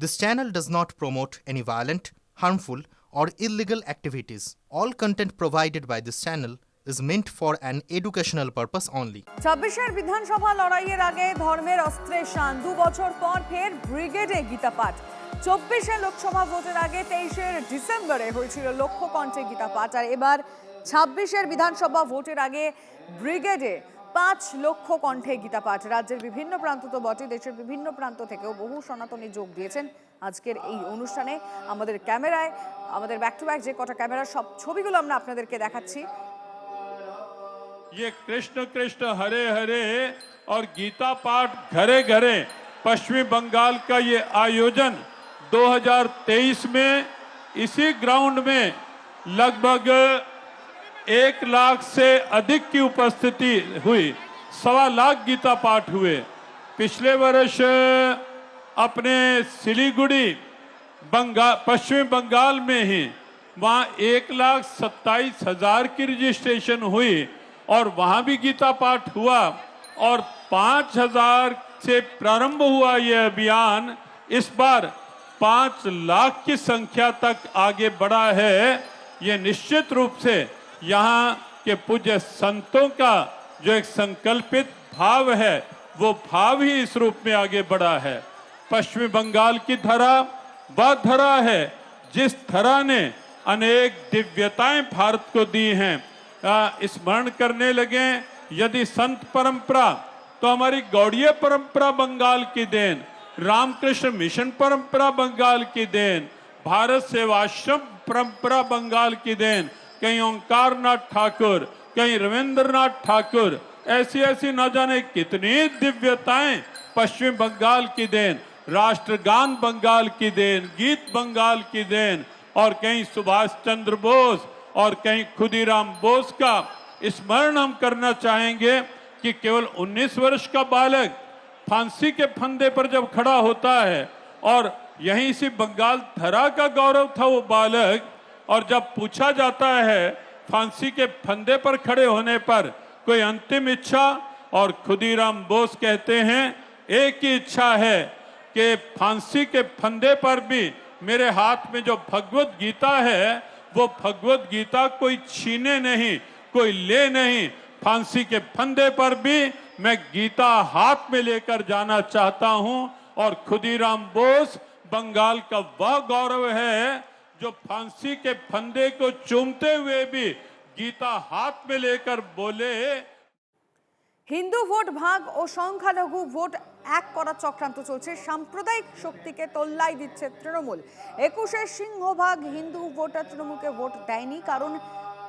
This channel does not promote any violent, harmful, or illegal activities. All content provided by this channel is meant for an educational purpose only. 26 বিধানসভা লড়াইয়ের আগে ধর্মের অস্ত্রে শান 2 বছর পর ফের ব্রিগেডে গীতা পাঠ। 24 লোকসভা ভোটের আগে 23 ডিসেম্বরে হয়েছিল লক্ষ্য কণ্ঠে গীতা পাঠ, আর এবার 26 বিধানসভা ভোটের আগে ব্রিগেডে 5 লক্ষ কণ্ঠে গীতা পাঠ। রাজ্যের বিভিন্ন প্রান্ত তো বটে, দেশের বিভিন্ন প্রান্ত থেকেও বহু সনাতনী যোগ দিয়েছেন আজকের এই অনুষ্ঠানে। আমাদের ক্যামেরায়, আমাদের ব্যাক টু ব্যাক যে কটা ক্যামেরার সব ছবিগুলো আমরা আপনাদেরকে দেখাচ্ছি। ये कृष्ण कृष्ण हरे हरे और गीता पाठ घरे घरे पश्चिमी बंगाल का ये आयोजन 2023 में इसी ग्राउंड में लगभग 1 लाख से अधिक की उपस्थिति हुई। 1.25 लाख गीता पाठ हुए। पिछले वर्ष अपने सिलीगुड़ी पश्चिमी बंगाल में ही वहाँ 1,27,000 की रजिस्ट्रेशन हुई और वहां भी गीता पाठ हुआ और 5,000 से प्रारंभ हुआ यह अभियान इस बार 5 लाख की संख्या तक आगे बढ़ा है। ये निश्चित रूप से यहाँ के पूज्य संतों का जो एक संकल्पित भाव है वो भाव ही इस रूप में आगे बढ़ा है। पश्चिमी बंगाल की धरा वह धरा है जिस धरा ने अनेक दिव्यताएं भारत को दी हैं। स्मरण करने लगे यदि संत परंपरा तो हमारी गौड़ीय परंपरा बंगाल की देन, रामकृष्ण मिशन परंपरा बंगाल की देन, भारत सेवाश्रम परंपरा बंगाल की देन, कहीं ओंकारनाथ ठाकुर, कहीं रविंद्रनाथ ठाकुर, ऐसी ऐसी न जाने कितनी दिव्यताएं पश्चिम बंगाल की देन, राष्ट्रगान बंगाल की देन, गीत बंगाल की देन, और कहीं सुभाष चंद्र बोस और कहीं खुदीराम बोस का स्मरण हम करना चाहेंगे कि केवल 19 वर्ष का बालक फांसी के फंदे पर जब खड़ा होता है और यहीं से बंगाल धरा का गौरव था वो बालक, और जब पूछा जाता है फांसी के फंदे पर खड़े होने पर कोई अंतिम इच्छा, और खुदीराम बोस कहते हैं एक ही इच्छा है कि फांसी के फंदे पर भी मेरे हाथ में जो भगवत गीता है वो भगवत गीता कोई छीने नहीं, कोई ले नहीं, फांसी के फंदे पर भी मैं गीता हाथ में लेकर जाना चाहता हूं। और खुदीराम बोस बंगाल का वह गौरव है जो फांसी के फंदे को चूमते हुए भी गीता हाथ में लेकर बोले। হিন্দু ভোট ভাগ ও সংখ্যালঘু ভোট এক করার চক্রান্ত চলছে। সাম্প্রদায়িক শক্তিকে তোল্লাই দিচ্ছে তৃণমূল। 21 সিংহভাগ হিন্দু ভোটার তৃণমূলকে ভোট দেয়নি, কারণ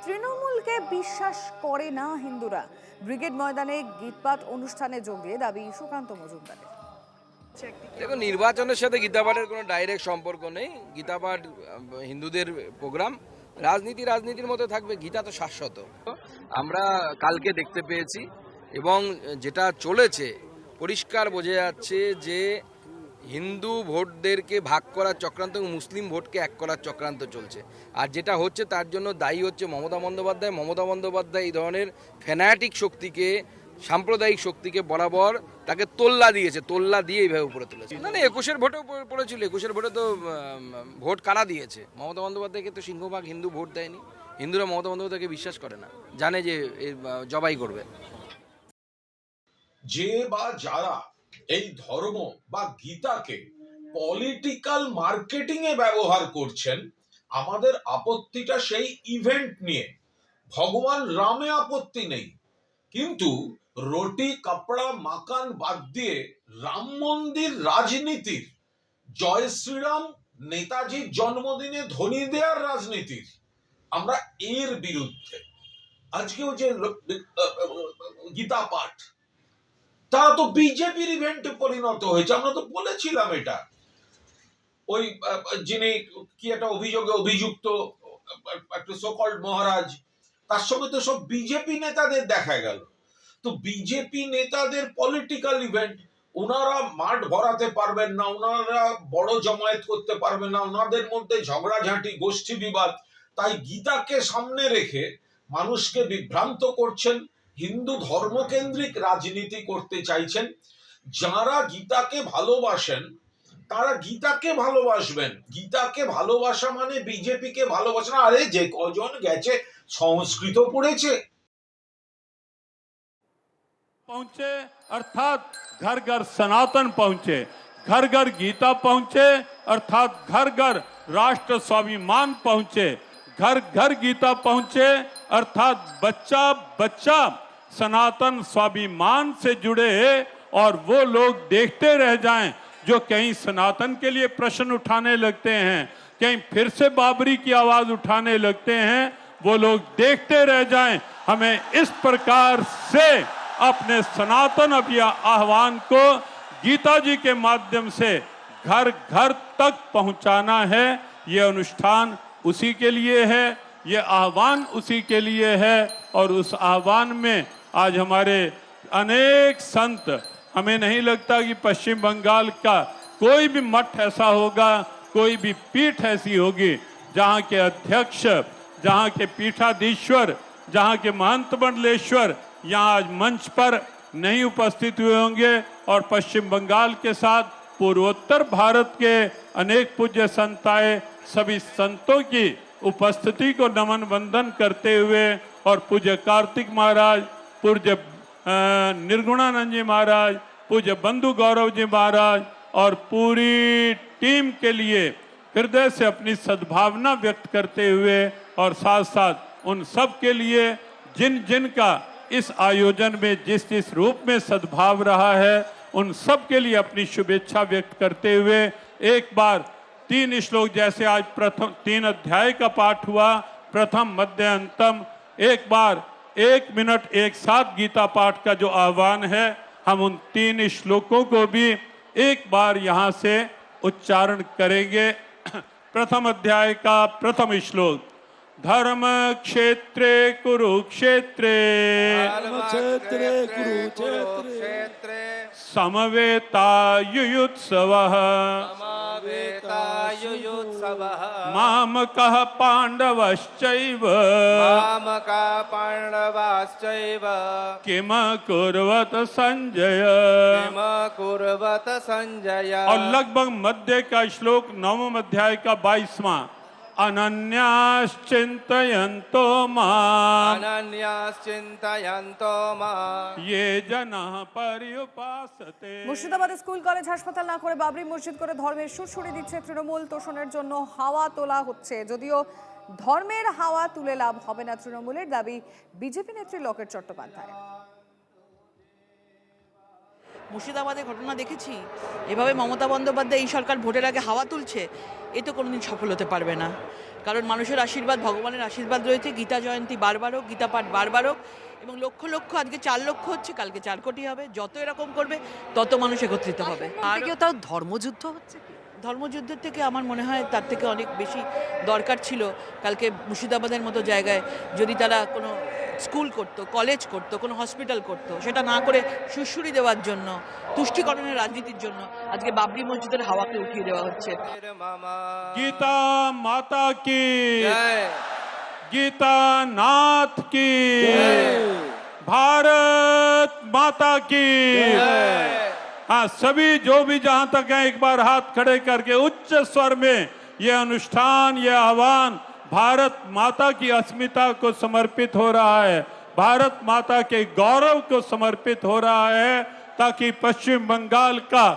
তৃণমূলকে বিশ্বাস করে না হিন্দুরা। ব্রিগেড ময়দানে গীতপাঠ অনুষ্ঠানে যোগ দিয়ে দাবি সুকান্ত মজুমদারের। দেখো, নির্বাচনের সাথে গীতাপাঠের কোনো ডাইরেক্ট সম্পর্ক নেই। গীতাপাঠ হিন্দুদের প্রোগ্রাম, রাজনীতির মতো থাকবে। গীতা তো শাশ্বত। আমরা কালকে দেখতে পেয়েছি এবং যেটা চলেছে পরিষ্কার বোঝা যাচ্ছে যে হিন্দু ভোটদেরকে ভাগ করার চক্রান্ত এবং মুসলিম ভোটকে এক করার চক্রান্ত চলছে। আর যেটা হচ্ছে তার জন্য দায়ী হচ্ছে মমতা বন্দ্যোপাধ্যায়। মমতা বন্দ্যোপাধ্যায় এই ধরনের ফ্যানাটিক শক্তিকে, সাম্প্রদায়িক শক্তিকে বরাবর তাকে তোল্লা দিয়েছে, তোল্লা দিয়ে এইভাবে উপরে তুলেছে। না 21-এর ভোটেও পড়েছিল। 21-এর ভোটে তো ভোট কারা দিয়েছে? মমতা বন্দ্যোপাধ্যায়কে তো সিংহভাগ হিন্দু ভোট দেয়নি। হিন্দুরা মমতা বন্দ্যোপাধ্যায়কে বিশ্বাস করে না, জানে যে জবাই করবে। যে বা যারা এই ধর্ম বা গীতাকে পলিটিক্যাল মার্কেটিং এ ব্যবহার করছেন, আমাদের আপত্তিটা সেই ইভেন্ট নিয়ে। ভগবান রামে আপত্তি নেই, কিন্তু রুটি কাপড়া মাকান বাদ দিয়ে রাম মন্দির রাজনীতির, জয় শ্রীরাম নেতাজির জন্মদিনে ধ্বনি দেওয়ার রাজনীতির, আমরা এর বিরুদ্ধে। আজকেও যে গীতা পাঠ, তারা তো বিজেপির ইভেন্টে পরিণত হয়েছে। আমরা তো বলেছিলাম এটা। ওই যিনি কি একটা অভিযোগে অভিযুক্ত একটা সোকল্ড মহারাজ, তার সঙ্গে তো সব বিজেপি নেতাদের দেখা গেল। তো বিজেপি নেতাদের পলিটিক্যাল ইভেন্ট, ওনারা মাঠ ভরাতে পারবেন না, ওনারা বড় জমায়েত করতে পারবেন না, ওনাদের মধ্যে ঝগড়াঝাঁটি, গোষ্ঠী বিবাদ। তাই গীতাকে সামনে রেখে মানুষকে বিভ্রান্ত করছেন, হিন্দু ধর্মকেন্দ্রিক রাজনীতি করতে চাইছেন। যারা গীতাকে ভালোবাসেন তারা গীতাকে ভালোবাসবেন। গীতাকে ভালোবাসা মানে বিজেপিকে ভালোবাসা না। আরে যে কজন গেছে সংস্কৃত পড়েছে। पहुंचे अर्थात घर घर सनातन पहुंचे, घर घर गीता पहुंचे अर्थात घर घर राष्ट्र स्वाभिमान पहुंचे, घर घर गीता पहुंचे अर्थात बच्चा बच्चा सनातन स्वाभिमान से जुड़े और वो लोग देखते रह जाएं जो कहीं सनातन के लिए प्रश्न उठाने लगते हैं, कहीं फिर से बाबरी की आवाज उठाने लगते हैं, वो लोग देखते रह जाएं। हमें इस प्रकार से अपने सनातन आह्वान को गीता जी के माध्यम से घर घर तक पहुंचाना है। ये अनुष्ठान उसी के लिए है, ये आह्वान उसी के लिए है। और उस आह्वान में आज हमारे अनेक संत, हमें नहीं लगता कि पश्चिम बंगाल का कोई भी मठ ऐसा होगा, कोई भी पीठ ऐसी होगी जहां के अध्यक्ष, जहां के पीठाधीश्वर, जहां के महंत मंडलेश्वर यहाँ आज मंच पर नहीं उपस्थित हुए होंगे। और पश्चिम बंगाल के साथ पूर्वोत्तर भारत के अनेक पूज्य संत आए, सभी संतों की उपस्थिति को नमन वंदन करते हुए और पूज्य कार्तिक महाराज, पूज्य निर्गुणानंद जी महाराज, पूज्य बंधु गौरव जी महाराज और पूरी टीम के लिए हृदय से अपनी सद्भावना व्यक्त करते हुए और साथ साथ उन सब के लिए जिन जिन का इस आयोजन में जिस जिस रूप में सद्भाव रहा है, उन सब के लिए अपनी शुभेच्छा व्यक्त करते हुए एक बार 3 श्लोक, जैसे आज प्रथम 3 अध्याय का पाठ हुआ, प्रथम मध्य अंतम, एक बार 1 मिनट एक साथ गीता पाठ का जो आह्वान है, हम उन 3 श्लोकों को भी एक बार यहाँ से उच्चारण करेंगे। प्रथम अध्याय का प्रथम श्लोक। धर्म क्षेत्रे कुरुक्षेत्रे समवेतायुयुत्सवः मामकः पाण्डवश्चैव किम कुर्वत संजय। और लगभग मध्य का श्लोक 9वें अध्याय का 22वां। अनन्याश्चिन्तयन्तो मां ये जनाः पर्युपासते। মুর্শিদাবাদে স্কুল কলেজ হাসপাতাল না করে বাবরি মসজিদ করে ধর্মের সুরসুরি দিচ্ছে তৃণমূল। তোষণের জন্য হাওয়া তোলা হচ্ছে। যদিও ধর্মের হাওয়া তুলে লাভ হবে না তৃণমূলের, দাবি বিজেপি নেত্রী লকেট চট্টোপাধ্যায়। মুর্শিদাবাদে ঘটনা দেখেছি, এভাবে মমতা বন্দ্যোপাধ্যায় এই সরকার ভোটের আগে হাওয়া তুলছে, এ তো কোনোদিন সফল হতে পারবে না। কারণ মানুষের আশীর্বাদ, ভগবানের আশীর্বাদ রয়েছে। গীতা জয়ন্তী বারবার হোক, গীতা পাঠ বারবার হোক, এবং লক্ষ লক্ষ, আজকে 4 লক্ষ হচ্ছে, কালকে 4 কোটি হবে। যত এরকম করবে তত মানুষ একত্রিত হবে। আর তাও ধর্মযুদ্ধ হচ্ছে, ধর্মযুদ্ধের থেকে আমার মনে হয় তার থেকে অনেক বেশি দরকার ছিল কালকে মুর্শিদাবাদের মতো জায়গায় যদি তারা কোনো স্কুল করতো, কলেজ করতো, কোনো হসপিটাল করতো, সেটা না করে সুরসুরি দেওয়ার জন্য, তুষ্টিকরণের রাজনীতির জন্য আজকে বাবরি মসজিদের হাওয়াকে উঠিয়ে দেওয়া হচ্ছে। गीता माता की जय, गीता नाथ की जय, भारत माता की जय। हाँ, सभी जो भी जहां तक हैं एक बार हाथ खड़े करके उच्च स्वर में ये अनुष्ठान, ये आह्वान भारत माता की अस्मिता को समर्पित हो रहा है, भारत माता के गौरव को समर्पित हो रहा है, ताकि पश्चिम बंगाल का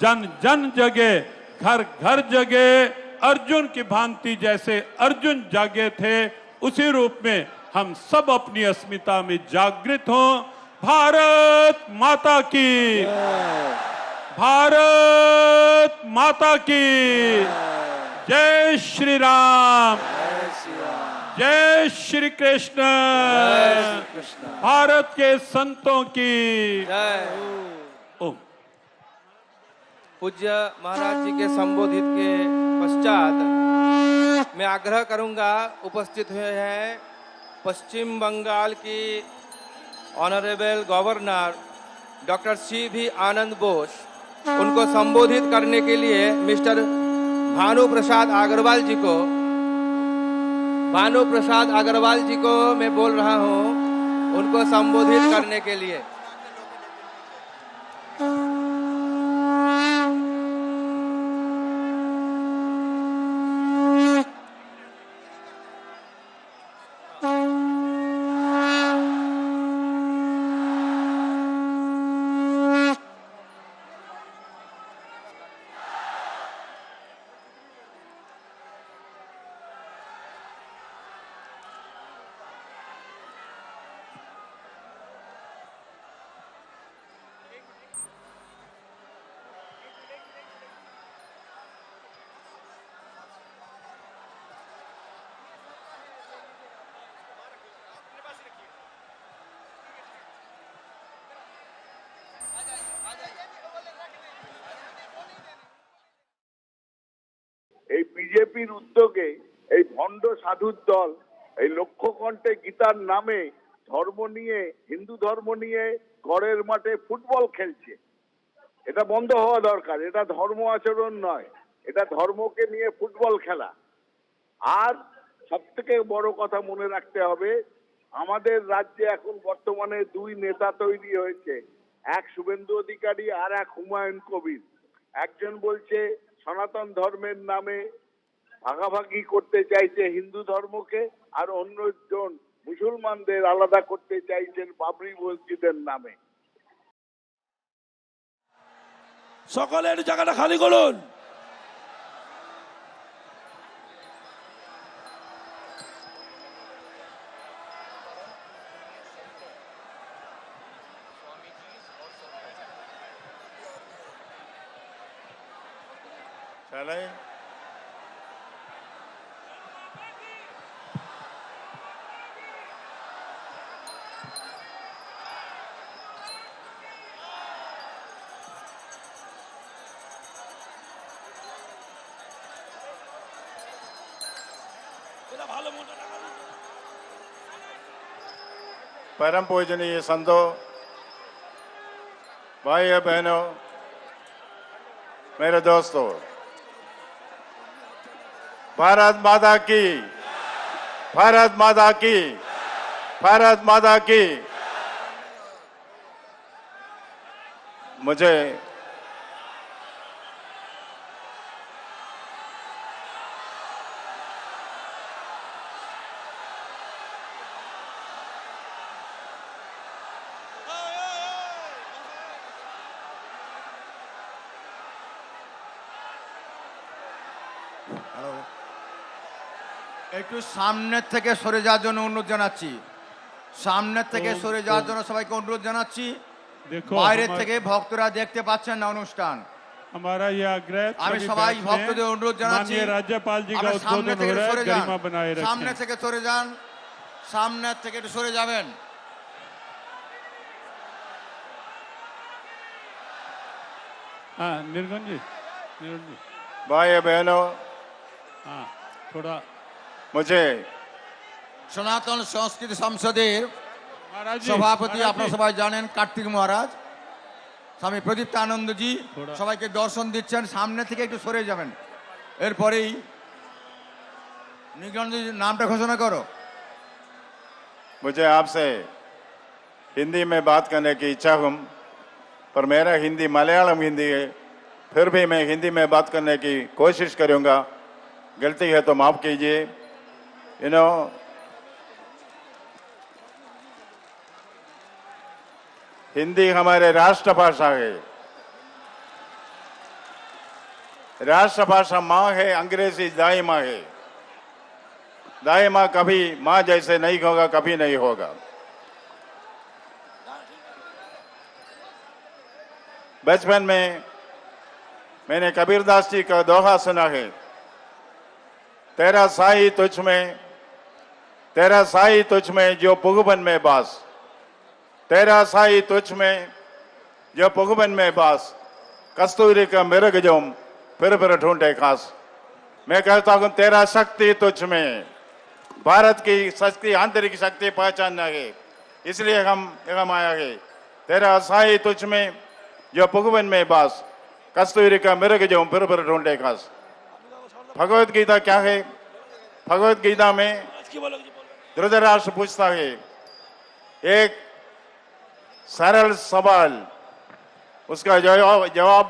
जन जन जगे, घर घर जगे, अर्जुन की भांति जैसे अर्जुन जागे थे, उसी रूप में हम सब अपनी अस्मिता में जागृत हों। भारत माता की, भारत माता की जय। श्री राम, जय श्री कृष्ण, भारत के संतों की जय। ओम। पूज्य महाराज जी के संबोधित के पश्चात मैं आग्रह करूंगा, उपस्थित हुए हैं पश्चिम बंगाल की ऑनरेबल गवर्नर डॉक्टर CV आनंद बोस, उनको संबोधित करने के लिए मिस्टर भानु प्रसाद अग्रवाल जी को मैं बोल रहा हूं, उनको संबोधित करने के लिए। এই বিজেপির উদ্যোগে এই ভণ্ড সাধুর দল এই লক্ষ্যকণ্ঠে গীতার নামে ধর্ম নিয়ে, হিন্দু ধর্ম নিয়ে গড়ের মাঠে ফুটবল খেলছে। এটা বন্ধ হওয়া দরকার। এটা ধর্ম আচরণ নয়, এটা ধর্মকে নিয়ে ফুটবল খেলা। আর সব থেকে বড় কথা মনে রাখতে হবে, আমাদের রাজ্যে এখন বর্তমানে দুই নেতা তৈরি হয়েছে, এক শুভেন্দু অধিকারী আর এক হুমায়ুন কবির। একজন বলছে সনাতন ধর্মের নামে ভাগাভাগি করতে চাইছে হিন্দু ধর্মকে, আর অন্যজন মুসলমানদের আলাদা করতে চাইছেন বাবরি মসজিদের নামে। সকলে একটু জায়গাটা খালি করুন। চলে परम पूजनीय संतों, भाइयों बहनों, मेरे दोस्तों, भारत माता की, भारत माता की, भारत माता की। मुझे একটু সামনের থেকে সরে যাওয়ার জন্য অনুরোধ জানাচ্ছি। সামনের থেকে সরে যাওয়ার জন্য সবাইকে অনুরোধ জানাচ্ছি। বাইরের থেকে ভক্তরা দেখতে পাচ্ছেন না অনুষ্ঠান। हमारा ये आग्रह আমি সবাই ভক্তদের অনুরোধ জানাচ্ছি, माननीय राज्यपाल जी का সামনে उद्बोधन থেকে हो रहा সরে है, যান, गरिमा बनाए সামনে रखें। থেকে সরে যান, সামনের থেকে একটু সরে যাবেন। हाँ निर्गुण जी, निर्गुण जी, भाइयों बहनों, हाँ थोड़ा मुझे সনাতন সংস্কৃতি সংসদের महाराज जी, সভাপতি महाराज আপনারা जी, সবাই জানেন কার্তিক মহারাজ, স্বামী প্রদীপ্তানন্দজি সবাইকে দর্শন দিচ্ছেন। সামনে থেকে একটু সরে যাবেন। এরপরেই নিগঞ্জজি নামটা ঘোষণা করো। मुझे आपसे हिंदी में बात करने की इच्छा हूँ, पर मेरा हिंदी मलयालम हिंदी है, फिर भी मैं हिंदी में बात करने की कोशिश करूँगा। गलती है तो माफ़ कीजिए। हिंदी हमारे राष्ट्रभाषा है। राष्ट्रभाषा माँ है, अंग्रेजी दाई माँ है। दाई माँ कभी माँ जैसे नहीं होगा, कभी नहीं होगा। बचपन में मैंने कबीरदास जी का दोहा सुना है, तेरा साई तुझ में, तेरा साई तुझ में जो पुगबन में बास, तेरा साई तुझ में जो पुगबन में बास, कस्तूरी का मृग जोम फिर ढूंढे खास। मैं कहता हूं तेरा शक्ति तुझ में, भारत की शक्ति, आंतरिक शक्ति पहचानना है, इसलिए हम आया है। तेरा साई तुझ में जो पुगबन में बास, कस्तूरी का मृग जोम फिर ढूंढे खास। भगवत गीता क्या है? भगवत गीता में धृतराष्ट्र पूछता है एक सरल सवाल, उसका जवाब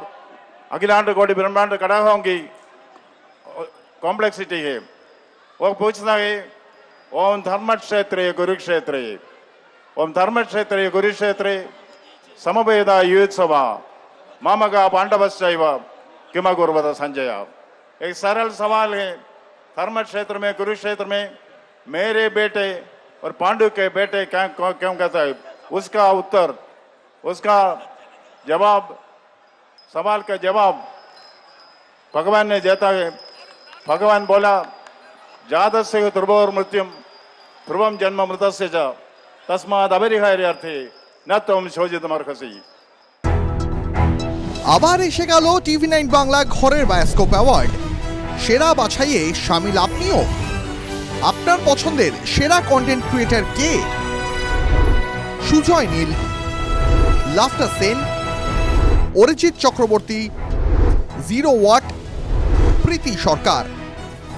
अखिलांड कोटि ब्रह्मांड कड़ा होंगी कॉम्प्लेक्सिटी है। वो पूछता है ओम धर्म क्षेत्र कुरुक्षेत्र, ओम धर्म क्षेत्र कुरुक्षेत्र समवेदा युत्सवा मामका पांडवश्चैव किम कुर्वत संजय। एक सरल सवाल है, धर्म क्षेत्र में कुरुक्षेत्र में मेरे बेटे और पांडु के बेटे क्यों कहता है? उसका उत्तर, उसका जवाब, सवाल का जवाब भगवान ने देता है। भगवान बोला जातस्य ध्रुवोर मृत्युम ध्रुवम जन्म मृतस्य च तस्माद् अपरिहार्यार्थे न त्वं शोचितुमर्हसि। আবার এসে গেল টিভি9 বাংলা ঘরের বায়োস্কোপ অ্যাওয়ার্ড। সেরা বাছাইয়ে শামিল আপনিও? আপনার পছন্দের সেরা কন্টেন্ট ক্রিয়েটর কে? Sujoy Neel, laughter Sen, Arijit Chakraborty, zero watt, Preeti Sarkar.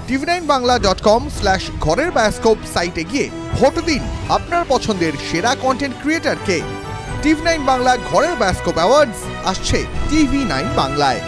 tv9bangla.com/ঘরের বায়োস্কোপ সাইটে গিয়ে ভোট দিন আপনার পছন্দের সেরা কন্টেন্ট ক্রিয়েটরকে। TV9 বাংলা ঘরের বায়োস্কোপ অ্যাওয়ার্ডস আসছে TV9 বাংলায়।